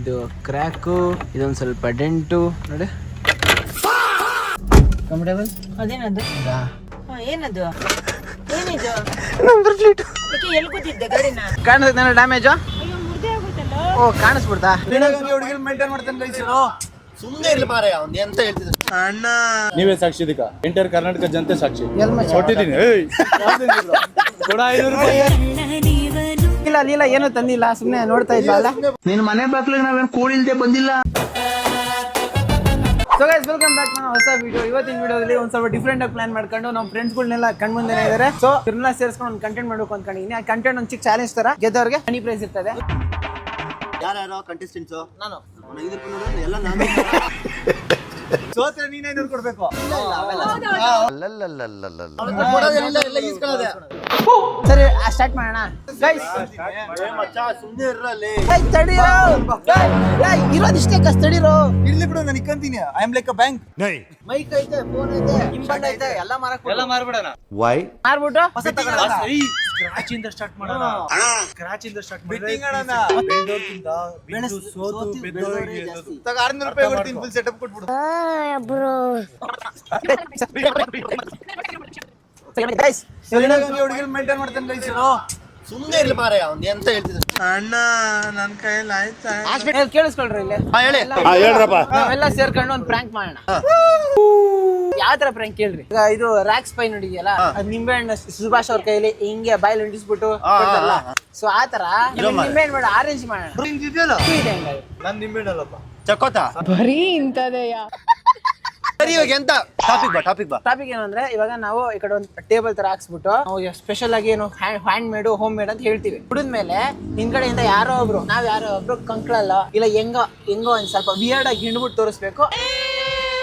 ಇದು ಕ್ರ್ಯಾಕು, ಇದೊಂದು ಸ್ವಲ್ಪ ಡೆಂಟು ನೋಡಿ. ಕಂಫರ್ಟೇಬಲ್. ಅದೇನದು? ಏನದು? ಏನಿದು? ನಂಬರ್ ಪ್ಲೇಟ್ ಎಲ್ಲಿ ಕೂತಿದ್ದೆ ಗಾಡಿನ? ಕಾಣಿಸ್ತಾನ ಡ್ಯಾಮೇಜು? ಅಯ್ಯೋ ಮುರ್ದೇ ಆಗುತ್ತಲ್ಲ. ಓ ಕಾಣಿಸ್ಬಿಡ್ತಾ? ಹುಡುಗಿನ ಮೇಂಟೈನ್ ಮಾಡ್ತಾನೆ ರೈಸರು. ಸುಮ್ಮನೆ ಇರ್ಲಿ ಮಾರ, ಅವ್ನು ಎಂತ ಹೇಳ್ತಿದ್ರು ಅಣ್ಣ. ನೀವೇ ಸಾಕ್ಷಿ ಇದಕ್ಕ, ಎಂಟರ್ ಕರ್ನಾಟಕ ಜನತೆ ಸಾಕ್ಷಿ ಎಲ್ಮಚ್ಚ? ಕೊಟ್ಟಿದ್ದೀನಿ. ಕೊಡ 500 ರೂಪಾಯಿ. ಇಲ್ಲ ಲೀಲ ಏನು ತಂದಿಲ್ಲ, ಸುಮ್ನೆ ನೋಡ್ತಾ ಇದ್ವಲ್ಲ. ನಿನ್ ಮನೆ ಬಾಗ್ಲಿಗೆ ನಾವೇನು ಕೋಳಿ ಇಲ್ದೆ ಬಂದಿಲ್ಲ. ಸೊ ಗೈಸ್ ವೆಲ್ಕಮ್ ಬ್ಯಾಕ್ ನನ್ನ ಹೊಸ ವಿಡಿಯೋ. ಇವತ್ತಿನ ವಿಡಿಯೋದಲ್ಲಿ ಒಂದ್ ಸ್ವಲ್ಪ ಡಿಫ್ರೆಂಟ್ ಆಗಿ ಪ್ಲಾನ್ ಮಾಡ್ಕೊಂಡು ನಮ್ಮ ಫ್ರೆಂಡ್ಸ್ಗಳನ್ನೆಲ್ಲ ಕಣ್ ಮುಂದೆ ಇದ್ದಾರೆ. ಸೊ ಇವ್ರನ್ನ ಸೇರಿಸ್ಕೊಂಡು ಒಂದು ಕಂಟೆಂಟ್ ಮಾಡ್ಬೇಕು ಅನ್ಕೊಂಡಿದ್ದೀನಿ. ಆ ಕಂಟೆಂಟ್ ಒಂದು ಚಿಕ್ಕ ಚಾಲೆಂಜ್ ತರ, ಗೆದ್ದವ್ರಿಗೆ ಮನಿ ಪ್ರೈಸ್ ಇರ್ತದೆ. ಯಾರ್ಯಾರೋ ಕಂಟೆಸ್ಟೆಂಟ್ಸ್? ನಾನು ಎಲ್ಲ ನಾನು. ಸೋತ್ರೆ ನೀನ್ 500 ಕೊಡ್ಬೇಕು. ಸರಿ ಸ್ಟಾರ್ಟ್ ಮಾಡೋಣ ಗೈಸ್. ಸುಮ್ಮನೆ ಇರ್ರಲ್ಲಿ ಇರೋದಿಷ್ಟೇ ಕಷ್ಟ ತಡೀರೋ. ಇರ್ಲಿ ಬಿಡು, ನಾನು ಇಕ್ಕಂತೀನಿ. I am like a bank. Mike ಐತೆ, ಫೋನ್ ಐತೆ, ಇಂಬಂಡ್ ಐತೆ, ಎಲ್ಲ ಮಾರ್ಬಿಡೋಣ. ವೈ ಮಾರ್ಬಿಟ್ಟು ಹೊಸ ತಗೊಳ್ಳೋಣ. ಸ್ಕ್ರಾಚ್ ಇಂದ ಸ್ಟಾರ್ಟ್ ಮಾಡೋಣ. ಸ್ಕ್ರಾಚ್ ಇಂದ ಸ್ಟಾರ್ಟ್ Betting ಆಡೋಣ. ಸೋತು ಬೆದ್ದೋರಿಗೆ ಗೆಲ್ಲೋದು. 600 ರೂಪಾಯಿ ಕೊಡ್ತೀನಿ, ಫುಲ್ ಸೆಟಪ್ ಕೊಟ್ಬಿಡು. ಗೈಸ್ ಹುಡುಗಿನ ಮೇಂಟೈನ್ ಮಾಡ್ತಾನೆ ರೈಸರು. ಸುಮ್ಮನೆ ಇರ್ಲಿ ಮಾರ, ಅವ್ನು ಎಂತ ಹೇಳ್ತಿದ್ರು ಅಣ್ಣ ನನ್ನ ಕೈಯಲ್ಲಿ ಆಯ್ತಾ? ಕೇಳಿಸ್ಕೊಳ್ರಿ ಇಲ್ಲಿ. ಹೇಳಿ. ನಾವೆಲ್ಲ ಸೇರ್ಕೊಂಡು ಒಂದು ಪ್ರ್ಯಾಂಕ್ ಮಾಡೋಣ. ಯಾವ ತರ ಪ್ರ್ಯಾಂಕ್ ಕೇಳ್ರಿ. ಈಗ ಇದು ರ್ಯಾಕ್ಸ್ ಪೈ ನೋಡಿದ್ಯಲ್ಲ, ಅದ್ ನಿಂಬೆ ಹಣ್ಣು ಸುಭಾಷ್ ಅವ್ರ ಕೈಯಲ್ಲಿ ಹಿಂಗೆ ಬಾಯಲ್ಲಿ ಹೊಂಟಿಸ್ಬಿಟ್ಟು ಕೊಡ್ತಾರಲ್ಲ, ಸೊ ಆ ತರ ನಿಂಬೆ ಹಣ್ಣು ಬೇಡ, ಆರೆಂಜ್ ಮಾಡೋಣ. ನನ್ ನಿಂಬೆಣ್ಣಲ್ಲಪ್ಪ. ಚಕೋತಾ ಬರೀ ಇಂತದೆಯ. ಸರಿ, ಇವಾಗ ಎಂತ ಟಾಪಿಕ್ ಬಾ. ಟಾಪಿಕ್ ಏನಂದ್ರೆ, ಇವಾಗ ನಾವು ಈ ಕಡೆ ಒಂದು ಟೇಬಲ್ ತರ ಹಾಕ್ಸ್ಬಿಟ್ಟು ನಾವು ಸ್ಪೆಷಲ್ ಆಗಿ ಏನು ಹ್ಯಾಂಡ್ ಮೇಡ್, ಹೋಮ್ ಮೇಡ್ ಅಂತ ಹೇಳ್ತೀವಿ. ಕುಡಿದ್ಮೇಲೆ ಹಿಂದ್ಗಡೆಯಿಂದ ಯಾರೋ ಒಬ್ರು, ನಾವ್ ಯಾರೋ ಒಬ್ರು ಕಂಕ್ಳಲ್ಲ ಇಲ್ಲ ಹೆಂಗೋ ಒಂದ್ ಸ್ವಲ್ಪ ವಿಯರ್ಡ್ ಆಗಿ ಹಿಂಡ್ಬಿಟ್ಟು ತೋರಿಸ್ಬೇಕು.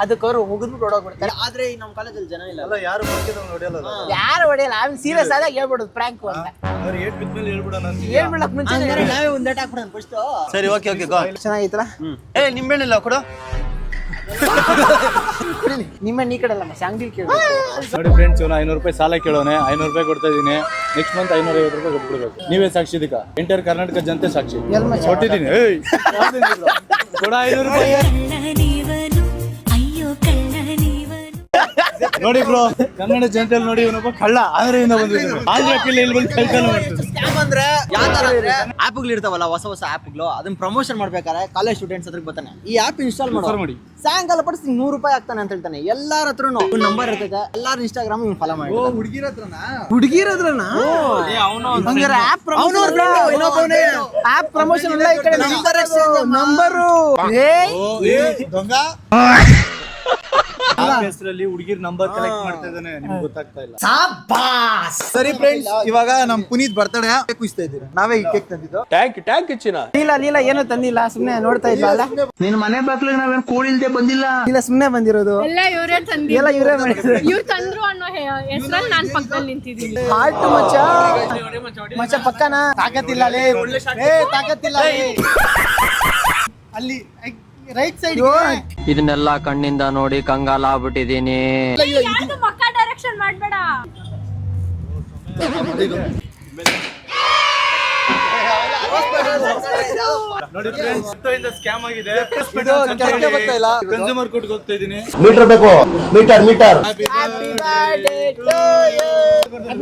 ಅದಕ್ಕೆ ಅವರು ಮುಗಿದ್ಬಿಟ್ಟು ಓಡೋಗ್ಬಿಡ್ತಾರೆ. ಆದ್ರೆ ಈ ನಮ್ಮ ಕಾಲೇಜಲ್ಲಿ ಜನ ಇಲ್ಲ. ಯಾರು ನೋಡಿಯಲ್ಲ, ಯಾರು ಹೊಡೆಯಲ್ಲ. ಆಮೇಲೆ ಸೀರಿಯಸ್ ಆದಾಗ ಹೇಳ್ಬಿಡೋದು ಪ್ರ್ಯಾಂಕ್ ಅಂತ. ಅವ್ರು ಏಟ್ ಬಿದ್ಮೇಲೆ ಹೇಳ್ಬಿಡೋಣ. ಹೇಳ್ಬಿಡಕ್ ಮುಂಚೆ ನಾವೇ ಒಂದ್ ಡೇಟ್ ಹಾಕ್ಬಿಡೋಣ ಫಸ್ಟ್. ಸರಿ, ಓಕೆ ಚೆನ್ನಾಗಿತ್ತಲ್ಲ. ನಿಂಬೆಹಣ್ಣಿಲ್ಲ ಕೊಡು. ನಿಮ್ಮ ಈ ಕಡೆ ಅಲ್ಲ ಅಂಗಡಿ ಕೇಳಿ. ನೋಡಿ ಫ್ರೆಂಡ್ಸ್, 500 ರೂಪಾಯಿ ಸಾಲ ಕೇಳೋನೆ, 500 ರೂಪಾಯಿ ಕೊಡ್ತಾ ಇದೀನಿ. ನೆಕ್ಸ್ಟ್ ಮಂತ್ 550 ರೂಪಾಯಿ ಕೊಟ್ಬಿಡ್ಬೇಕು. ನೀವೇ ಸಾಕ್ಷಿ ಇದಕ್ಕ, ಎಂಟರ್ ಕರ್ನಾಟಕ ಜನತೆ ಸಾಕ್ಷಿ ಕೊಟ್ಟಿದ್ದೀನಿ. ಕೊಡ 500 ರೂಪಾಯಿ. ನೋಡಿ ಬ್ರೋ, ಕನ್ನಡ ಜನತೆಯಲ್ಲಿ ನೋಡಿ ಇವನೊಬ್ಬ ಕಳ್ಳ ಆಂಧ್ರದಿಂದ ಬಂದಿದ್ದಾನೆ. ಆಂಧ್ರ ಪಿಲ್ಲಿ ಇಲ್ಲಿ ಬಂದು ಕೆಲಸ ಮಾಡ್ತಿದ್ದಾನೆ. ಸ್ಕ್ಯಾಮ್ ಅಂದ್ರೆ ಯಾವ ತರ ಅಂದ್ರೆ, ಆಪ್ಗಳು ಇರ್ತಾವಲ್ಲ, ಹೊಸ ಆಪ್ಗಳು, ಅದನ್ನ ಪ್ರಮೋಷನ್ ಮಾಡ್ಬೇಕಾದ್ರೆ ಕಾಲೇಜ್ ಸ್ಟೂಡೆಂಟ್ಸ್ ಹತ್ರ ಬರ್ತಾನೆ. ಈ ಆಪ್ ಇನ್ಸ್ಟಾಲ್ ಮಾಡಿ ಸಾಯಂಕಾಲ ಪಡಿಸಿ 100 ರೂಪಾಯಿ ಆಗ್ತಾನೆ ಅಂತ ಹೇಳ್ತಾನೆ. ಎಲ್ಲಾರ ಹತ್ರನು ನಂಬರ್ ಇರ್ತೈತೆ, ಎಲ್ಲಾರು ಇನ್ಸ್ಟಾಗ್ರಾಮ್ ಇವ್ನು ಫಾಲೋ ಮಾಡಿ. ಹುಡುಗಿರ ಹತ್ರನಾ? ಆಪ್ ಪ್ರಮೋಷನ್ ಎಲ್ಲ ಈ ಕಡೆ ನಂಬರು. ಹೆಸರಲ್ಲಿ ಹುಡುಗಿರ್ ನಂಬರ್ ಕಲೆಕ್ಟ್ ಮಾಡ್ತಾ ಇದ್ದಾನೆ, ನಿಮ್ಗೆ ಗೊತ್ತಾಗ್ತಾ ಇಲ್ಲ. ಸರಿ ಫ್ರೆಂಡ್ಸ್, ಇವಾಗ ನಮ್ ಪುನೀತ್ ಬರ್ತಡೆ ಕುಯಿಸ್ತಾ ಇದ್ದೀವಿ. ನಾವೇ ಈ ಕೇಕ್ ತಂದಿದ್ದು. ಟ್ಯಾಂಕ್ ಹೆಚ್ಚಿನ ಲೀಲ ಏನು ತಂದಿಲ್ಲ, ಸುಮ್ನೆ ನೋಡ್ತಾ ಇದ್ವಲ್ಲ. ನಿನ್ ಮನೆ ಬಾಗ್ಲಿಗೆ ನಾವೇನ್ ಕೋಳಿ ಇಲ್ದೆ ಬಂದಿಲ್ಲ. ಇಲ್ಲ ಸುಮ್ನೆ ಬಂದಿರೋದು. ಎಲ್ಲ ಇವರೇ ತಂದಿದ್ದು. ಎಲ್ಲ ಇವರೇ ಮಾಡಿದ್ರು. ಇವ್ರು ತಂದ್ರು ಅನ್ನೋ ಹೆಸರಲ್ಲಿ ನಾನ್ ಪಕ್ಕದಲ್ಲಿ ನಿಂತಿದ್ದೀನಿ. ಹಾರ್ಟ್ ಮಚ್ಚ ಪಕ್ಕನ ತಾಕತ್ತಿಲ್ಲ ಅಲ್ಲಿ ರೈಟ್ ಸೈಡ್. ಇದನ್ನೆಲ್ಲ ಕಣ್ಣಿಂದ ನೋಡಿ ಕಂಗಾಲ ಆಗ್ಬಿಟ್ಟಿದೀನಿ. ಪಕ್ಕ ಡೈರೆಕ್ಷನ್ ಮಾಡ್ಬೇಡ. ನೋಡಿ ಫ್ರೆಂಡ್ಸ್, ಇಂದ ಸ್ಕ್ಯಾಮ್ ಆಗಿದೆ. ಗೊತ್ತಿಲ್ಲ. ಕನ್ಸ್ಯೂಮರ್ ಕೋರ್ಟ್ಗೆ ಹೋಗ್ತಾ ಇದೀನಿ. ಮೀಟರ್ ಬೇಕು, ಮೀಟರ್. ಹ್ಯಾಪಿ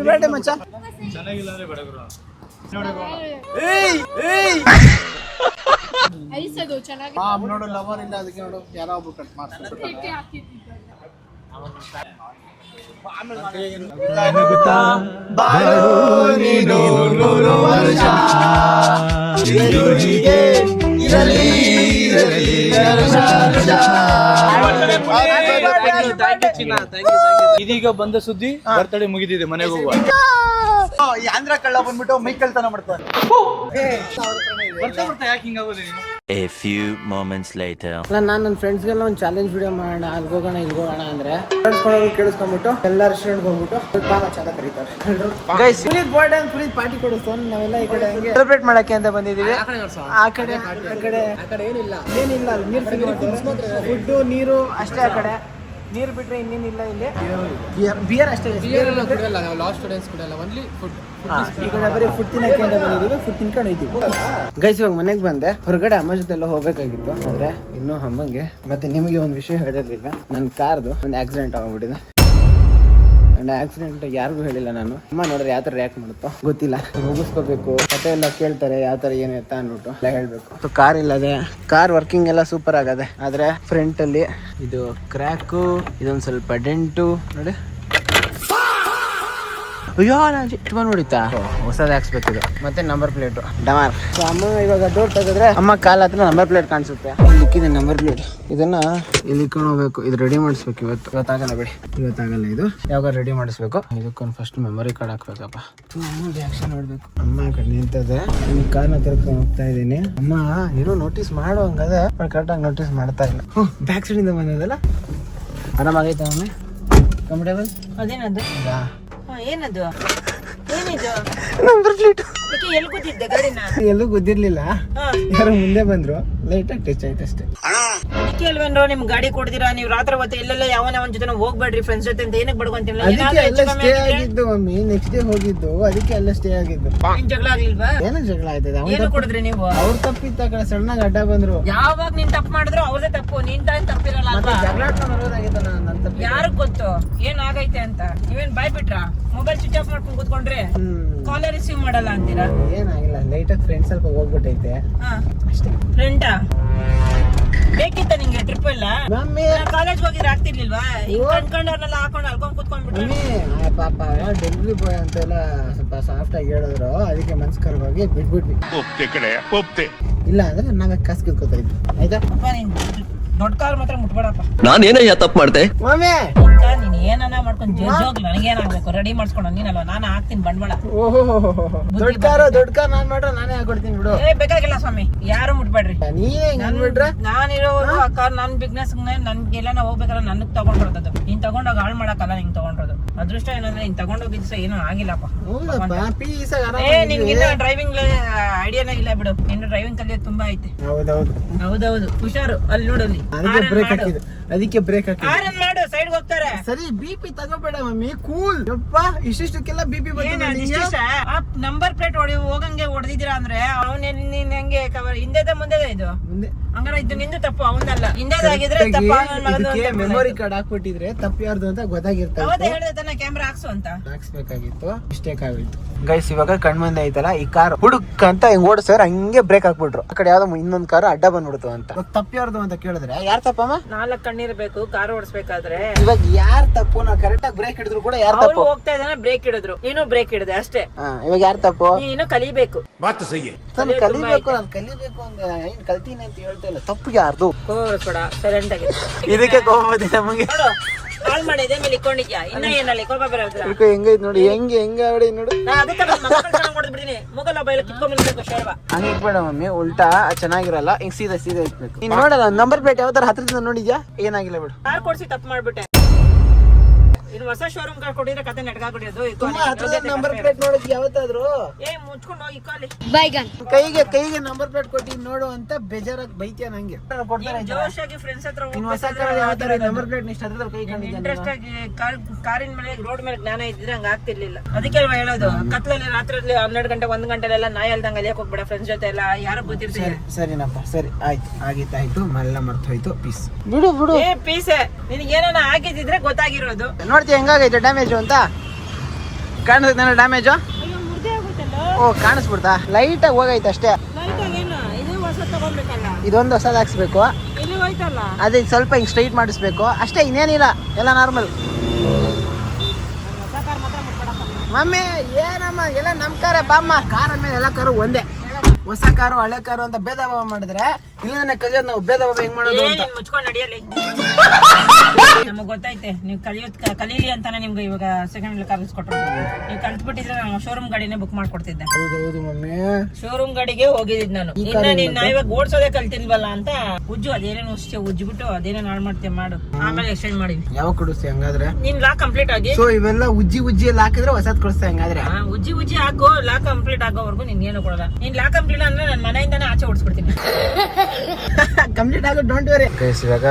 ಬರ್ತ್ಡೇ ಮಚ್ಚ. ಚೆನ್ನಾಗಿಲ್ಲ ಅಂದ್ರೆ ಬೇಡ ಗುರು. ಐಸದು ಚೆನ್ನಾಗಿ ನೋಡು ಲವರ್ ಇಲ್ಲ, ಅದಕ್ಕೆ ನೋಡು ಯಾರೋ ಒಬ್ರು ಕಟ್ ಮಾಡ್ತಾರೆ. ಇದೀಗ ಬಂದ ಸುದ್ದಿ, ಬರ್ತಡೇ ಮುಗಿದಿದೆ, ಮನೆಗೆ ಹೋಗುವ. ಈ ಆಂಧ್ರ ಕಳ್ಳ ಬಂದ್ಬಿಟ್ಟು ಮೈ ಕಳ್ತನ ಮಾಡ್ತಾರೆ. ಯಾಕೆ ಹಿಂಗಾಗೋದು ನೀನು? A few moments later. ನಾನು ನನ್ನ ಫ್ರೆಂಡ್ಸ್ಗೆಲ್ಲ ಒಂದು ಚಾಲೆಂಜ್ ವಿಡಿಯೋ ಮಾಡೋಣ, ಅಲ್ಲಿ ಹೋಗೋಣ ಇಲ್ಲಿ ಹೋಗೋಣ ಅಂದ್ರೆ ಕೇಳಿಸ್ಕೊಂಡ್ಬಿಟ್ಟು ಎಲ್ಲ ರೆಸ್ಟೋರೆಂಟ್ ಹೋಗ್ಬಿಟ್ಟು ಕರೀತಾರೆ. ಗೈಸ್ ಪುನೀತ್ ಬರ್ಡೇ ಅಂತ ಪುನೀತ್ ಪಾರ್ಟಿ ಕೊಡಿಸ್ತಾನೆ. ನಾವೆಲ್ಲ ಈ ಕಡೆ ಹಂಗೆ ಸೆಲೆಬ್ರೇಟ್ ಮಾಡಕ್ಕೆ ಅಂತ ಬಂದಿದ್ದೀವಿ. ಆ ಕಡೆ ಏನಿಲ್ಲ, ನೀರು ಫುಡ್ಡು ನೀರು ಅಷ್ಟೇ. ಆ ಕಡೆ ನೀರು ಬಿಟ್ರೆ ಇನ್ನೇನಿಲ್ಲ ಇಲ್ಲಿ. ಬಿಯರ್ ಅಷ್ಟೇ. ಬಿಯರ್ ಎಲ್ಲ ಕುಡಿಯಲ್ಲ ನಾವು, ಲಾಸ್ಟ್ ಸ್ಟೂಡೆಂಟ್ಸ್ ಕುಡಿಯಲ್ಲ, ಒನ್ಲಿ ಫುಡ್. ಈ ಕಡೆ ಬರೀ ಫುಡ್ ತಿನ್ನಕ್ಕೆ ಅಂತ ಬಂದಿದ್ದೀವಿ, ಫುಡ್ ತಿನ್ಕೊಂಡು ಹೋಯ್ತೀವಿ. ಗೈಸ್ ಇವಾಗ ಮನೆಗೆ ಬಂದೆ. ಹೊರಗಡೆ ಅಮ್ಮ ಜೊತೆ ಎಲ್ಲ ಹೋಗ್ಬೇಕಾಗಿತ್ತು, ಆದ್ರೆ ಇನ್ನೂ ಅಮ್ಮಂಗೆ ಮತ್ತೆ ನಿಮಗೆ ಒಂದು ವಿಷಯ ಹೇಳಿರ್ಲಿಲ್ಲ. ನನ್ನ ಕಾರ್ದು ಒಂದು ಆಕ್ಸಿಡೆಂಟ್ ಆಗ್ಬಿಟ್ಟಿದೆ. ನನ್ನ ಆಕ್ಸಿಡೆಂಟ್ ಯಾರಿಗೂ ಹೇಳಿಲ್ಲ ನಾನು. ಅಮ್ಮ ನೋಡ್ರೆ ಯಾವ ತರ ರಿಯಾಕ್ಟ್ ಮಾಡುತ್ತೋ ಗೊತ್ತಿಲ್ಲ. ಮುಗಿಸ್ಕೋಬೇಕು, ಕತೆ ಎಲ್ಲ ಕೇಳ್ತಾರೆ ಯಾವ ತರ ಏನು ಎತ್ತ ಅಂದ್ಬಿಟ್ಟು ಎಲ್ಲ ಹೇಳ್ಬೇಕು. ಕಾರ್ ಇಲ್ಲದೆ, ಕಾರ್ ವರ್ಕಿಂಗ್ ಎಲ್ಲ ಸೂಪರ್ ಆಗದೆ, ಆದ್ರೆ ಫ್ರಂಟ್ ಅಲ್ಲಿ ಇದು ಕ್ರ್ಯಾಕು, ಇದೊಂದು ಸ್ವಲ್ಪ ಡೆಂಟು ನೋಡಿ. ಅಯ್ಯೋ ನಾನು ಚಿಟ್ ನೋಡಿತಾ, ಹೊಸದ್ ಹಾಕ್ಸ್ಬೇಕು ಇದು. ಮತ್ತೆ ನಂಬರ್ ಪ್ಲೇಟ್ ಡಮಾರ್. ಅಮ್ಮ ಇವಾಗ ಡೋರ್ ತೆಗೆದ್ರೆ ಅಮ್ಮ ಕಾಲ ಹತ್ರ ನಂಬರ್ ಪ್ಲೇಟ್ ಕಾಣಿಸುತ್ತೆ. ಇಲ್ಲಿಕ್ಕಿದೆ ನಂಬರ್ ಪ್ಲೇಟ್. ಇದನ್ನ ಇಲ್ಲಿ ಇಟ್ಕೊಂಡು ಹೋಗ್ಬೇಕು. ಇದು ರೆಡಿ ಮಾಡಿಸ್ಬೇಕು. ಇವತ್ತಾಗಲ್ಲ ಬಿಡಿ, ಇವತ್ತಾಗಲ್ಲ. ಇದು ಯಾವಾಗ ರೆಡಿ ಮಾಡಿಸ್ಬೇಕು. ಇದಕ್ಕೊಂದು ಫಸ್ಟ್ ಮೆಮೊರಿ ಕಾರ್ಡ್ ಹಾಕ್ಬೇಕಪ್ಪ. ಅಮ್ಮ ರಿಯಾಕ್ಷನ್ ನೋಡ್ಬೇಕು. ಅಮ್ಮ ಕಡೆ ನಿಂತದೆ, ಈ ಕಾರ್ನ ತರ್ಕೊಂಡು ಹೋಗ್ತಾ ಇದ್ದೀನಿ. ಅಮ್ಮ ಏನೋ ನೋಟಿಸ್ ಮಾಡುವಂಗದೆ, ಕರೆಕ್ಟಾಗಿ ನೋಟಿಸ್ ಮಾಡ್ತಾ ಇಲ್ಲ. ಬ್ಯಾಕ್ ಸೈಡ್ ಇಂದ ಬಂದದಲ್ಲ. ಆರಾಮಾಗೈತೆ ಅಮ್ಮ? ಕಂಫರ್ಟೇಬಲ್? ಅದೇನದು? ಏನದು? ಏನಿದು? ನಂಬರ್ ಪ್ಲೇಟ್ ಎಲ್ಲಿ ಕೂತಿದ್ದೆ ಗಾಡಿನ? ಎಲ್ಲೂ ಗೊತ್ತಿರ್ಲಿಲ್ಲ, ಯಾರು ಮುಂದೆ ಬಂದ್ರು, ಲೈಟ್ ಆಗಿ ಟಚ್ ಆಯ್ತು ಅಷ್ಟೇ. ಅದಕ್ಕೆ ಅಲ್ವೇನ್ರೋ ನಿಮ್ ಗಾಡಿ ಕೊಡ್ತೀರಾ ನೀವು? ರಾತ್ರಿ ಹೊತ್ತು ಎಲ್ಲೆಲ್ಲ ಯಾವನ ಜೊತೆ ಹೋಗ್ಬೇಡ್ರಿ ಫ್ರೆಂಡ್ಸ್ ಜೊತೆ ಅಂತ ಏನಕ್ಕೆ ಬಡ್ಕೊಂತಿಲ್ಲ? ಅದಕ್ಕೆ ಎಲ್ಲ ಸ್ಟೇ ಆಗಿದ್ದು ಮಮ್ಮಿ, ನೆಕ್ಸ್ಟ್ ಡೇ ಹೋಗಿದ್ದು, ಅದಕ್ಕೆ ಎಲ್ಲ ಸ್ಟೇ ಆಗಿದ್ದು. ಜಗಳ ಆಗ್ಲಿಲ್ವಾ? ಏನೋ ಜಗಳ ಆಯ್ತದ. ಏನು ಕೊಡಿದ್ರಿ ನೀವು? ಅವ್ರ ತಪ್ಪಿತ್ತ ಕಡೆ ಸಣ್ಣ ಅಡ್ಡ ಬಂದ್ರು. ಯಾವಾಗ ನೀನ್ ತಪ್ಪು ಮಾಡಿದ್ರು ಅವ್ರದೇ ತಪ್ಪು, ನಿನ್ ತಾಯಿ ತಪ್ಪಿರಲ್ಲ ಅಲ್ವಾ? ಜಗಳ ಬರೋದಾಗಿತ್ತು. ನನ್ನ ತಪ್ಪು ಯಾರಿಗ್ ಗೊತ್ತು ಏನ್ ಆಗೈತೆ ಅಂತ? ನೀವೇನ್ ಬಾಯ್ ಬಿಟ್ರಾ? ಮೊಬೈಲ್ ಸ್ವಿಚ್ ಆಫ್ ಮಾಡ್ಕೊಂಡು ಕೂತ್ಕೊಂಡ್ರೆ ಕಾಲೇ ರಿಸೀವ್ ಮಾಡಲ್ಲ ಅಂತೀರಾ? ಏನಾಗಿಲ್ಲ, ಲೈಟ್ ಆಗಿ ಫ್ರೆಂಡ್ ಸ್ವಲ್ಪ ಹೋಗ್ಬಿಟ್ಟೈತೆ ಅಷ್ಟೇ. ಫ್ರೆಂಡಾ ಬೇಕಿತ್ತ ನಿಂಗೆ ಟ್ರಿಪ್ ಎಲ್ಲ? ಮಮ್ಮಿ ಕಾಲೇಜ್ ಹೋಗಿದ್ರೆ ಆಗ್ತಿರ್ಲಿಲ್ವಾ? ಈಗ ಕಣ್ಕೊಂಡವ್ರನ್ನೆಲ್ಲ ಹಾಕೊಂಡು ಅಲ್ಕೊಂಡ್ ಕೂತ್ಕೊಂಡ್ಬಿಟ್ರೆ. ಮಮ್ಮಿ ಪಾಪ ಡೆಲಿವರಿ ಬಾಯ್ ಅಂತೆಲ್ಲ ಸ್ವಲ್ಪ ಸಾಫ್ಟ್ ಆಗಿ ಹೇಳಿದ್ರು, ಅದಕ್ಕೆ ಮನ್ಸ್ಕರವಾಗಿ ಬಿಟ್ಬಿಟ್ವಿ. ಇಲ್ಲ ಅಂದ್ರೆ ನಾವೇ ಕಾಸು ಕಿತ್ಕೋತಾ ಇದ್ವಿ. ಆಯ್ತಾ ಅಪ್ಪ ನೀನ್ ದೊಡ್ಡ ಕಾರ್ ಮಾತ್ರ ಮುಟ್ಬೇಡಪ್ಪ. ನಾನೇನಯ್ಯ ತಪ್ಪು ಮಾಡ್ದೆ? ಮಮ್ಮಿ ನೀನ್ ಏನನ್ನ ಮಾಡ್ಕೊಂಡು ಜೋಗ್ ನನಗೇನಾಗ್ಬೇಕು? ರೆಡಿ ಮಾಡ್ಸ್ಕೊಂಡು ನೀನಲ್ವಾ? ನಾನು ಹಾಕ್ತೀನಿ ಬಂಡವಾಳ. ಓಹೋ ದೊಡ್ಡ ಕಾರ್ ನಾನ್ ಮಾಡ್ರೆ ನಾನೇ ಹಾಕೊಡ್ತೀನಿ ಬಿಡು. ಏ ಬೇಕಾಗಿಲ್ಲ ಸ್ವಾಮಿ, ಯಾರು ಮುಟ್ಬೇಡ್ರಿ. ನೀನೇ ಅಂದ್ಬಿಟ್ರೆ ನಾನಿರೋರು ಆ ಕಾರ್ ನನ್ ಬಿಸ್ನೆಸ್ ನನ್ಗೆಲ್ಲ ನಾವು ಹೋಗ್ಬೇಕಾದ್ರೆ ನನಗ್ ತಗೊಂಡಿರೋದು. ನೀನ್ ತಗೊಂಡೋಗಿ ಹಾಳು ಮಾಡಕ್ಕಲ್ಲ ನಿಂಗ್ ತಗೊಂಡಿರೋದು. ಅದೃಷ್ಟ ಏನಂದ್ರೆ ನೀನ್ ತಗೊಂಡೋಗಿದ್ ಸಹ ಏನೂ ಆಗಿಲ್ಲಪ್ಪ. ನಿನ್ಗಿನ್ನ ಡ್ರೈವಿಂಗ್ ಐಡಿಯಾನೇ ಇಲ್ಲ ಬಿಡು. ಇನ್ನು ಡ್ರೈವಿಂಗ್ ಕಲಿಯೋದು ತುಂಬಾ ಐತೆ. ಹೌದೌದು ಹುಷಾರು. ಅಲ್ಲಿ ನೋಡಲ್ಲಿ ಅದಕ್ಕೆ ಬ್ರೇಕ್ ಹಾಕಿ ಆರನ್ ಮಾಡು, ಸೈಡ್ ಹೋಗ್ತಾರೆ. ಸರಿ ಬಿಪಿ ತಗೋಬೇಡ ಮಮ್ಮಿ, ಕೂಲ್. ಯಪ್ಪ ಇಷ್ಟಿಷ್ಟಕ್ಕೆಲ್ಲ ಬಿಪಿ ನಂಬರ್ ಪ್ಲೇಟ್ ಹೊಡಿ ಹೋಗಂಗೆ ಹೊಡೆದಿದ್ದೀರಾ ಅಂದ್ರೆ ಅವ್ನ ಹೆಂಗೆ ಕವರ್ ಹಿಂದೆದ ಮುಂದೆದ ಇದು ಮುಂದೆ ಹಂಗಾರೆ ಇದು ನಿಂದು ತಪ್ಪು, ಅವನಲ್ಲ. ಹಿಂದೆದಾಗಿದ್ರೆ ತಪ್ಪು. ಮೆಮೊರಿ ಕಾರ್ಡ್ ಹಾಕ್ಬಿಟ್ಟಿದ್ರೆ ತಪ್ಪು ಯಾರ್ದು ಅಂತ ಗೊತ್ತಾಗಿರ್ತದೆ. ಅವತ್ತೇ ಹೇಳಿದೆ ತಾನೆ ಕ್ಯಾಮ್ರಾ ಹಾಕ್ಸು ಅಂತ. ಹಾಕ್ಸ್ಬೇಕಾಗಿತ್ತು, ಮಿಸ್ಟೇಕ್ ಆಗಿತ್ತು. ಗೈಸ್ ಇವಾಗ ಕಣ್ಮಂದೆ ಐತಲ್ಲ ಈ ಕಾರ್ ಹುಡುಕ್ ಅಂತ ಹಿಂಗ್ ಓಡಿಸ್ತಾರೆ, ಹಂಗೆ ಬ್ರೇಕ್ ಹಾಕ್ಬಿಟ್ರು. ಆ ಕಡೆ ಯಾವ್ದೋ ಇನ್ನೊಂದ್ ಕಾರ್ ಅಡ್ಡ ಬಂದ್ಬಿಡ್ತು ಅಂತ. ತಪ್ಪು ಯಾರ್ದು ಅಂತ ಕೇಳಿದ್ರೆ ಯಾರ್ ತಪ್ಪಮ್ಮ? 4 ಕಣ್ಣಿರ್ಬೇಕು ಕಾರ್ ಓಡಿಸ್ಬೇಕಾದ್ರೆ. ಇವಾಗ ಯಾರ್ ತಪ್ಪು? ನಾವು ಕರೆಕ್ಟ್ ಆಗಿ ಬ್ರೇಕ್ ಹಿಡಿದ್ರು ಕೂಡ ಯಾರ್ ತಪ್ಪು? ಹೋಗ್ತಾ ಇದ್ದಾನೆ, ಬ್ರೇಕ್ ಹಿಡಿದ್ರು, ನೀನು ಬ್ರೇಕ್ ಹಿಡಿದೆ ಅಷ್ಟೇ. ಇವಾಗ ಯಾರ್ ತಪ್ಪು? ನೀನು ಕಲಿಬೇಕು. ಕಲಿಬೇಕು, ನಾನು ಕಲಿಬೇಕು ಅಂತ ಏನ್ ಕಲ್ತೀನಿ ಅಂತ ಹೇಳ್ತಾ ಇಲ್ಲ. ತಪ್ಪು ಯಾರ್ದು? ಸೈಲೆಂಟ್ ಆಗಿ ಇದಕ್ಕೆ ಕೋಪ ನಮಗೆ. ನೋಡು ಕಾಲ್ ಮಾಡಿದೆ ಮೇಲೆ ಇಟ್ಕೊಂಡಿದ್ಯಾ, ಇನ್ನ ಏನಲ್ಲಿ ಕೋಪ ಬರೋದ್ರ? ಹೆಂಗೈತ್ ನೋಡಿ, ಹೆಂಗ ಆಡಿ ನೋಡು. ಅದಕ್ಕೆ ಹೊಡೆದ್ಬಿಡ್ತೀನಿ. ಮುಗಲ್ಲ ಬೈಲ ಕಿತ್ಕೊಂಡ್ಬಿಡ್ಬೇಕು ಶೇರ್ವ. ಹಂಗೆ ಇಟ್ಬೇಡ ಮಮ್ಮಿ, ಉಲ್ಟಾ ಚೆನ್ನಾಗಿರಲ್ಲ. ಹಿಂಗ್ ಸೀದಾ ಇಟ್ಬೇಕು. ನೀನ್ ನೋಡಲ್ಲ ನಂಬರ್ ಪ್ಲೇಟ್ ಯಾವ ತರ ಹತ್ರದಿಂದ ನೋಡಿದ್ಯಾ? ಏನಾಗಿಲ್ಲ ಬಿಡು. ಕಾರ್ ಕೊಡ್ಸಿ ತಪ್ಪು ಮಾಡ್ಬಿಟ್ಟೆ. ಇನ್ನು ಹೊಸ ಶೋರೂಮ್ ಕಾರ್ ಕೊಟ್ಟಿದ್ರೆ ಕತೆ ನೆಟ್ಗ ಕೊಡಿಯೋದು. ನಂಬರ್ ಪ್ಲೇಟ್ ನೋಡಿದ್ ಯಾವತ್ತಾದ್ರು? ಏ ಮುಚ್ಕೊಂಡು ಹೋಗಿ ಕಾಲಿ ಬೈಗನ್ ಕೈಗೆ ನಂಬರ್ ಪ್ಲೇಟ್ ಕೊಟ್ಟಿ ನೋಡು ಅಂತ ಬೇಜಾರಾಗಿ ಬೈತಿಯ ನಂಗೆ. ಜೋಶಾಗಿ ಫ್ರೆಂಡ್ಸ್ ಹತ್ರ ನಂಬರ್ ಪ್ಲೇಟ್ ಇಷ್ಟ ಕೈ ಇಂಟ್ರೆಸ್ಟ್ ಆಗಿ ಕಾರಿನ ಮೇಲೆ ರೋಡ್ ಮೇಲೆ ಜ್ಞಾನ ಇದ್ರೆ ಹಂಗ ಆಗ್ತಿರ್ಲಿಲ್ಲ. ಅದಕ್ಕೆ ಅಲ್ವಾ ಹೇಳೋದು, ಕತ್ಲಲ್ಲಿ ರಾತ್ರಿ 12 ಗಂಟೆ 1 ಗಂಟೆಲೆಲ್ಲ ನಾಯಿ ಅಲ್ದಂಗ ಅಲ್ಲಿಯಕ್ ಹೋಗ್ಬೇಡ. ಫ್ರೆಂಡ್ಸ್ ಜೊತೆ ಎಲ್ಲ ಯಾರು ಗೊತ್ತಿರ್ತೀವಿ. ಸರಿನಪ್ಪ, ಸರಿ ಆಯ್ತು, ಆಗಿತ್ತಾಯ್ತು, ಎಲ್ಲ ಮರ್ತೋಯ್ತು. ಪೀಸ್ ಬಿಡು ಬಿಡು. ಏ ಪೀಸೆ, ನಿನಗೆ ಏನಾನ ಆಗಿದ್ರೆ ಗೊತ್ತಾಗಿರೋದು. ನೋಡ್ತೀಯ ಹೆಂಗಾಗೈತೆ ಡ್ಯಾಮೇಜು ಅಂತ? ಕಾಣಿಸುತ್ತೆ ನನ್ನ ಡ್ಯಾಮೇಜು? ಓ ಕಾಣಿಸ್ಬಿಡ್ತಾ? ಲೈಟ್ ಆಗಿ ಹೋಗೈತೆ ಅಷ್ಟೇ. ಇದೊಂದು ಹೊಸದ್ ಹಾಕ್ಸ್ಬೇಕು. ಅದೇ ಸ್ವಲ್ಪ ಹಿಂಗ್ ಸ್ಟ್ರೈಟ್ ಮಾಡಿಸ್ಬೇಕು ಅಷ್ಟೇ, ಇನ್ನೇನಿಲ್ಲ, ಎಲ್ಲ ನಾರ್ಮಲ್. ಮಮ್ಮಿ ಏನಮ್ಮ ಎಲ್ಲ ನಮ್ ಕಾರ ಬಾಮ್ಮ. ಕಾರ್ ಅಂದ್ಮೇಲೆ ಎಲ್ಲ ಕಾರು ಒಂದೇ. ಹೊಸ ಕಾರು ಹಳೆ ಕಾರು ಅಂತ ಭೇದ ಭಾವ ಮಾಡಿದ್ರೆ ಇಲ್ಲ ಕಲಿಯೋದು ನಾವು ಭೇದ ಭಾವ ಹೆಂಗ್ ಮಾಡೋದು ಅಂತ. ಮುಚ್ಕೊಂಡು ನಡಿಯಲಿ. ನಮಗ್ ಗೊತ್ತೈತೆ ನೀವು ಕಲೀಲಿ ಅಂತಾನೆ ನಿಮ್ಗೆ ಇವಾಗ ಸೆಕೆಂಡ್ ಹ್ಯಾಂಡ್ ಕಾರ್ ಇಸ್ಕೊಟ್ರು. ನೀವು ಕಲ್ತ್ಬಿಟ್ಟಿದ್ರೆ ನಾನು ಶೋರೂಮ್ ಗಾಡಿನೇ ಬುಕ್ ಮಾಡ್ಕೊಡ್ತಿದ್ದೆ. ಹೌದು ಮಮ್ಮಿ, ಶೋರೂಮ್ ಗಾಡಿಗೆ ಹೋಗಿದ್ ನಾನು. ಇನ್ನ ನೀನ್ ಇವಾಗ ಓಡ್ಸೋದೇ ಕಲ್ತಿಲ್ವಲ್ಲ ಅಂತ ಉಜ್ಜು, ಅದೇನೇನು ಉಜ್ಜಿಬಿಟ್ಟು ಅದೇನೇನು ಹಾಳು ಮಾಡ್ತೇವೆ ಮಾಡು, ಆಮೇಲೆ ಎಕ್ಸ್ಚೇಂಜ್ ಮಾಡಿವಿ. ಯಾವಾಗ ಕೊಡಿಸ್ತಿ ಹಂಗಾದ್ರೆ? ನಿನ್ ಲಾ ಕಂಪ್ಲೀಟ್ ಆಗಿ. ಸೊ ಇವೆಲ್ಲ ಉಜ್ಜಿ ಎಲ್ಲ ಹಾಕಿದ್ರೆ ಹೊಸದ್ ಕೊಡಿಸ್ತಾ ಹಂಗಾದ್ರೆ? ಉಜ್ಜಿ ಹಾಕು, ಲಾ ಕಂಪ್ಲೀಟ್ ಆಗೋವರೆಗೂ ನಿನ್ ಏನು ಕೊಡಲ್ಲ. ನೀನ್ ಲಾ ಕಂಪ್ಲೀಟ್ ಅಂದ್ರೆ ನನ್ನ ಮನೆಯಿಂದಾನೇ ಆಚೆ ಓಡಿಸ್ಬಿಡ್ತೀನಿ. ಕಂಪ್ಲೀಟ್ ಆಗೋದು ಡೋಂಟ್ ವೆರಿ. ಇವಾಗ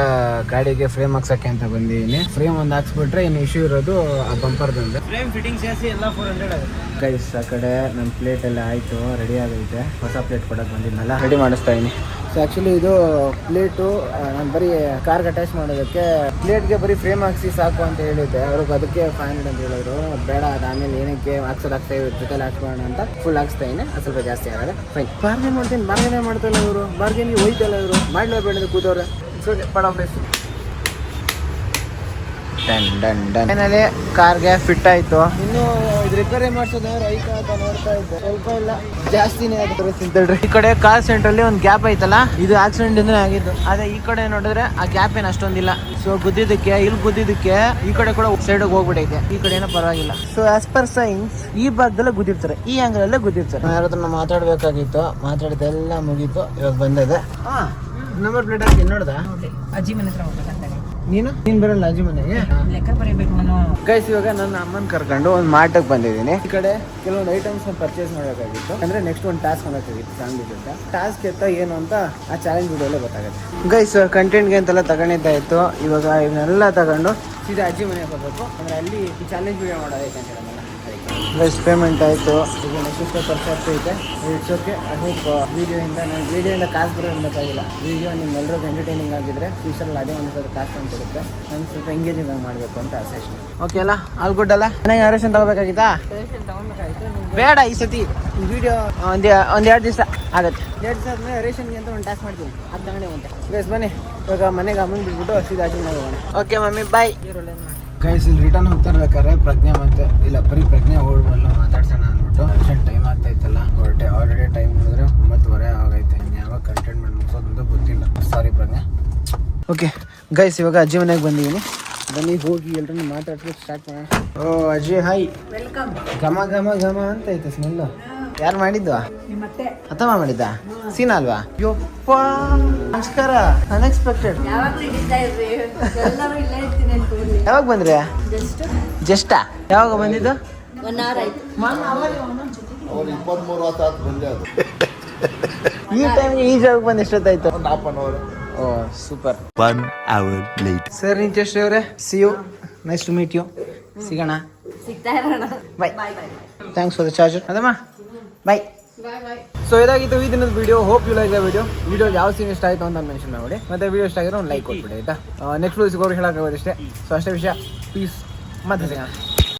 ಗಾಡಿಗೆ ಫ್ರೇಮ್ ಹಾಕ್ಸಕ್ಕೆ ಅಂತ ಬಂದಿದ್ದೀನಿ. ಫ್ರೇಮ್ ಒಂದು ಹಾಕ್ಸ್ಬಿಟ್ರೆ ಇನ್ನು ಇಶ್ಯೂ ಇರೋದು ಆ ಬಂಪರ್ದಿಂದ. ಫ್ರೇಮ್ ಫಿಟ್ಟಿಂಗ್ ಸೇರಿಸಿ ಎಲ್ಲ 400 ಆಗುತ್ತೆ ಗೈಸ್. ಆ ಕಡೆ ನನ್ನ ಪ್ಲೇಟ್ ಎಲ್ಲ ಆಯಿತು, ರೆಡಿ ಆಗೈತೆ. ಹೊಸ ಪ್ಲೇಟ್ ಕೊಡೋಕೆ ಬಂದಿದ್ನಲ್ಲ, ರೆಡಿ ಮಾಡಿಸ್ತಾ ಇದೀನಿ. ಸೊ ಆ್ಯಕ್ಚುಲಿ ಇದು ಪ್ಲೇಟು ನಾನು ಬರೀ ಕಾರ್ಗೆ ಅಟ್ಯಾಚ್ ಮಾಡೋದಕ್ಕೆ ಪ್ಲೇಟ್ಗೆ ಬರೀ ಫ್ರೇಮ್ ಹಾಕ್ಸಿ ಸಾಕು ಅಂತ ಹೇಳಿದ್ದೆ. ಅವ್ರಿಗೆ ಅದಕ್ಕೆ 500 ಅಂತ ಹೇಳಿದ್ರು. ಬೇಡ, ಅದು ಆಮೇಲೆ ಏನಕ್ಕೆ ಹಾಕ್ಸೋದಾಗ್ತಾ ಇವ್ರ ಜೊತೆಲಿ ಹಾಕ್ಸೋಣ ಅಂತ ಫುಲ್ ಹಾಕ್ಸ್ತಾ ಇದೀನಿ. ಅದು ಸ್ವಲ್ಪ ಜಾಸ್ತಿ ಆಗಲ್ಲ. ಫೈನ್, ಬಾರ್ಗೇನ್ ಮಾಡ್ತೀನಿ. ಬಾರ್ಗೇನೇ ಮಾಡ್ತಾಯಿಲ್ಲ ಇವರು, ಬಾರ್ಗೇನ್ಗೆ ಹೋಯ್ತಲ್ಲ ಇವರು. ಮಾಡಲೇಬೇಡ ಕೂತವ್ರೆ. ಸೊ ಪಡ ಪ್ಲೇಸ್ ಫೈನಲಿ ಕಾರ್ಗೆ ಫಿಟ್ ಆಯ್ತು. ಇನ್ನು ಇದು ರಿಪೇರಿ ಮಾಡಿಸೋದು ರೈತ ಅಂತ ನೋಡ್ತಾ ಇದ್ದೆ. ಸ್ವಲ್ಪ ಇಲ್ಲ, ಜಾಸ್ತಿನೇ ಆಗುತ್ತೆ ತಿಂತೇಳ್ರಿ. ಈ ಕಡೆ ಕಾರ್ ಸೆಂಟರ್ ಅಲ್ಲಿ ಒಂದು ಗ್ಯಾಪ್ ಐತಲ್ಲ, ಇದು ಆಕ್ಸಿಡೆಂಟ್ ಇಂದನೇ ಆಗಿದ್ದು. ಅದೇ ಈ ಕಡೆ ನೋಡಿದ್ರೆ ಆ ಗ್ಯಾಪ್ ಏನು ಅಷ್ಟೊಂದಿಲ್ಲ. ಸೊ ಗುದ್ದಿದ್ದಕ್ಕೆ ಇಲ್ಲಿ ಗುದ್ದಿದ್ದಕ್ಕೆ ಈ ಕಡೆ ಕೂಡ ಸೈಡ್ ಹೋಗ್ಬಿಟ್ಟೈತೆ, ಈ ಕಡೆ ಏನೋ ಪರವಾಗಿಲ್ಲ. ಸೊ ಆಸ್ ಪರ್ ಸೈನ್ಸ್ ಈ ಭಾಗದಲ್ಲೇ ಗುದ್ದಿರ್ತಾರೆ, ಈ ಆಂಗಲ್ ಅಲ್ಲೇ ಗುದ್ದಿರ್ತಾರೆ. ಯಾರ ಹತ್ರ ಮಾತಾಡ್ಬೇಕಾಗಿತ್ತು, ಮಾತಾಡಿದೆಲ್ಲ ಮುಗೀತು. ಇವಾಗ ಬಂದದೆ. ನಂಬರ್ ಪ್ಲೇಟ್ ಹಾಕಿ ನೋಡ್ದ? ಅಜ್ಜಿ ಮನೆ ಹತ್ರ ಹೋಗ್ಬೇಕಂತ ನೀನ್ ಬರಲ್ಲ ಅಜ್ಜಿ ಮನೆಗೆ? ಲೆಕ್ಕ ಬರೀಬೇಕು ನಾನು. ಗೈಸ್ ಇವಾಗ ನನ್ನ ಅಮ್ಮನ ಕರ್ಕೊಂಡು ಒಂದು ಮಾರ್ಟಿಗೆ ಬಂದಿದ್ದೀನಿ. ಈ ಕಡೆ ಕೆಲವೊಂದು ಐಟಮ್ಸ್ ಪರ್ಚೇಸ್ ಮಾಡಬೇಕಾಗಿತ್ತು. ಅಂದ್ರೆ ನೆಕ್ಸ್ಟ್ ಒಂದು ಟಾಸ್ಕ್ ಮಾಡಬೇಕಾಗಿತ್ತು ಫ್ಯಾಮಿಲಿ ಜೊತೆ. ಟಾಸ್ಕ್ ಎತ್ತ ಏನು ಅಂತ ಆ ಚಾಲೆಂಜ್ ವಿಡಿಯೋಲ್ಲೇ ಗೊತ್ತಾಗುತ್ತೆ. ಗೈಸ್ ಕಂಟೆಂಟ್ಗೆ ಅಂತೆಲ್ಲ ತಗೊಂಡಿದ್ದಾಯ್ತು. ಇವಾಗ ಇವನ್ನೆಲ್ಲ ತಗೊಂಡು ಸೀದಾ ಅಜ್ಜಿ ಮನೆಗೆ ಹೋಗ್ಬೇಕು. ಅಂದ್ರೆ ಅಲ್ಲಿ ಈ ಚಾಲೆಂಜ್ ವಿಡಿಯೋ ಮಾಡೋದೈತೆ ಅಂತ ಹೇಳೋಣ. ಗೈಸ್ ಪೇಮೆಂಟ್ ಆಯಿತು. ಈಗ ನೆಕ್ಸ್ಟ್ ಖರ್ಚು ಆಗ್ತೈತೆ. It's okay. ಐ ಹೋಪ್ ವೀಡಿಯೋಯಿಂದ ಕಾಸು ಬರೋದು ಬೇಕಾಗಿಲ್ಲ. ವೀಡಿಯೋ ನಿಮ್ಮೆಲ್ಲರಿಗೂ ಎಂಟರ್ಟೈನಿಂಗ್ ಆಗಿದ್ರೆ ಫ್ಯೂಚರಲ್ಲಿ ಅದೇ ಒಂದು ಸ್ವಲ್ಪ ಕಾಸು ಅಂತ ಕೊಡುತ್ತೆ. ನಾನು ಸ್ವಲ್ಪ ಎಂಗೇಜಿಂಗ್ ಆಗಿ ಮಾಡಬೇಕು ಅಂತ ಆಸೆ ಅಷ್ಟೇ. ಓಕೆ ಅಲ್ಲ, ಆಲ್ ಗುಡ್ ಅಲ್ಲ? ನನಗೆ ಅರೇಷನ್ ತಗೋಬೇಕಾಗಿತ್ತಾ? ಬೇಡ, ಈ ಸತಿ ವಿಡಿಯೋ ಒಂದು 2 ದಿವಸ ಆಗುತ್ತೆ. 2 ದಿವಸ ಆದ್ಮೇಲೆ ರೇಷನ್ಗೆ ಅಂತ ಒಂದು ಟಾಸ್ಕ್ ಮಾಡ್ತೀನಿ. ಅದು ತಗೊಂಡೆ ಉಂಟು. ಗೈಸ್ ಬನ್ನಿ ಇವಾಗ ಮನೆಗೆ ಅಮ್ಮನ ಬಿಟ್ಬಿಟ್ಟು ಸೀದಾ ಆಚೆ ಮನೆಗೆ ಹೋಗೋಣ. ಓಕೆ ಮಮ್ಮಿ ಬಾಯ್. ಗೈಸ್ ಇಲ್ಲಿ ರಿಟರ್ನ್ ಹೋಗ್ತಿರ್ಬೇಕಾದ್ರೆ ಪ್ರಜ್ಞೆ ಮತ್ತೆ ಇಲ್ಲ ಬರೀ ಪ್ರಜ್ಞೆ ಓಡ್ಬಲ್ಲ ಮಾತಾಡ್ಸೋಣ ಅಂದ್ಬಿಟ್ಟು ಅರ್ಜೆಂಟ್ ಟೈಮ್ ಆಗ್ತಾಯಿತ್ತಲ್ಲ ಹೊರಟೆ. ಆಲ್ರೆಡಿ ಟೈಮ್ ನೋಡಿದ್ರೆ 9:30 ಆಗೈತೆ. ಯಾವಾಗ ಕಂಟೆಂಟ್ ಮಾಡಿ ಮುಗಿಸೋದು ಅಂತ ಗೊತ್ತಿಲ್ಲ. ಸಾರಿ ಪ್ರಜ್ಞೆ. ಓಕೆ ಗೈಸ್ ಇವಾಗ ಅಜ್ಜಿ ಮನೆಗೆ ಬಂದಿದ್ದೀನಿ. ಬನ್ನಿ ಹೋಗಿ ಎಲ್ಲರನ್ನು ಮಾತಾಡ್ಸ್ಲಿಕ್ಕೆ ಸ್ಟಾರ್ಟ್ ಮಾಡೋಣ. ಓ ಅಜ್ಜಿ ಹಾಯ್. ವೆಲ್ಕಮ್. ಘಮ ಘಮ ಘಮ ಅಂತ ಐತೆ ಸ್ಮೆಲ್ಲು. ಯಾರು ಮಾಡಿದ್ವಾ? ಮತ್ತೆ ಅತ್ತಮ್ಮ ಮಾಡಿದ್ದ? ಸೀನ ಅಲ್ವಾ? ಯಪ್ಪ ನಮಸ್ಕಾರ. ಅನ್ಎಕ್ಸ್ಪೆಕ್ಟೆಡ್. ಯಾವಾಗ ಬಂದ್ರಿ? ಜಸ್ಟಾ? ಯಾವಾಗ ಬಂದಿದ್ದು? 1 hour ಆಯ್ತು. ಈ ಟೈಮ್ಗೆ ಈ ಜಾಗಕ್ಕೆ ಬಂದು ಎಷ್ಟೊತ್ತಾಯ್ತು? Oh super. 1 hour later. Sir Nincheshwari ಅವರೇ, see you. Nice to meet you. ಸಿಗೋಣ. ಸಿಗ್ತಾ ಇರೋಣ. Bye. Thanks for the charger. ಅದಮ್ಮ ಬಾಯ್. ಸೊ ಇದಾಗಿತ್ತು ಈ ದಿನದ video. Hope you like the video ಯಾವ ಸೀನ್ ಇಷ್ಟ ಆಯಿತು ಅಂತ ಮೆನ್ಷನ್ ಮಾಡಿ. ಮತ್ತೆ ವಿಡಿಯೋ ಇಷ್ಟ ಆಗಿರೋ ಒಂದು ಲೈಕ್ ಕೊಟ್ಬಿಡಿ ಆಯ್ತಾ. ನೆಕ್ಸ್ಟ್ ವಿಡಿಯೋಸ್ಗೆ ಅವ್ರು ಹೇಳೋಕ್ಕಾಗೋದು ಇಷ್ಟೇ. ಸೊ ಅಷ್ಟೇ ವಿಷಯ. ಪೀಸ್. ಮತ್ತೆ ಸಿಗೋಣ.